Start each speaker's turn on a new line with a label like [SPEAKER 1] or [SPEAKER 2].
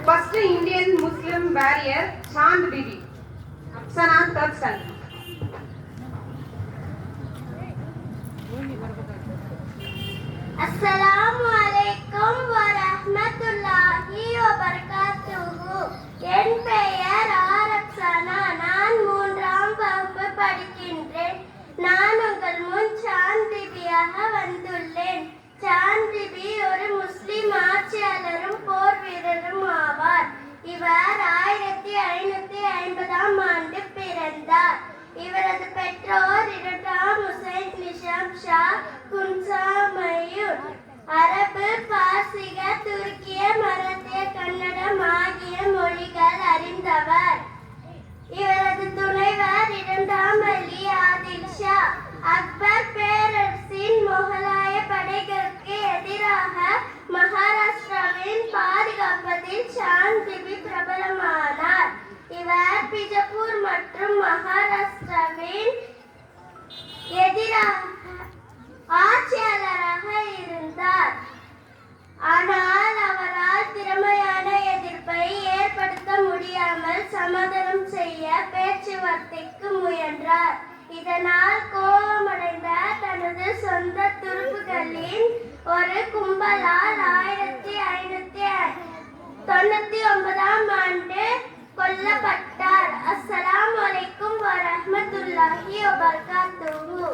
[SPEAKER 1] First Indian Muslim warrior Chand Bibi. Afsana, third stanza.
[SPEAKER 2] Assalamualaikum warahmatullahi wabarakatuh. என் பெயர் ஆரப்சனா. நான் 3ஆம் வகுப்பு படிக்கின்றேன். நான் உங்கள் முன் சாந்த் பிபியாக வந்துள்ளேன். சாந்த் பிபி ஒரு முஸ்லிம் ஆட்சியாளரும் போர் வீரரும் ஆவார். இவர் 1550ஆம் ஆண்டு பிறந்தார். இவரது பெற்றோர் இரண்டாம் ஹுசைன் நிஷாம் ஷா குன்சாமயூர். அரபு, பார்சிக, துருக்கிய, மராத்திய, கன்னடம் ஆகிய மொழிகள் அறிந்தவர். இவரது துணைவர் இரண்டாம் அலி ஆதில் ஷா. அக்பர் பேரரசின் முகலாய படைகளுக்கு எதிராக மகாராஷ்டிராவின் பாதுகாப்பதில் சாந்த் பிபி பிரபலமானார். இவர் பிஜப்பூர் மற்றும் மகாராஷ்டிராவின் எதிராக ஆட்சியாளராக இருந்தார். ஆனால் அவரால் திறமையான எதிர்ப்பை ஏற்படுத்த முடியாமல் சமாதானம் செய்ய பேச்சுவார்த்தைக்கு முயன்றார். இதனால் கோபமடைந்த தனது சொந்த துருப்புகளின் ஒரு கும்பலால் 1599ஆம் ஆண்டு கொல்லப்பட்டார். அஸ்ஸலாமு அலைக்கும் வரஹ்மத்துல்லாஹி வபரகாத்துஹு.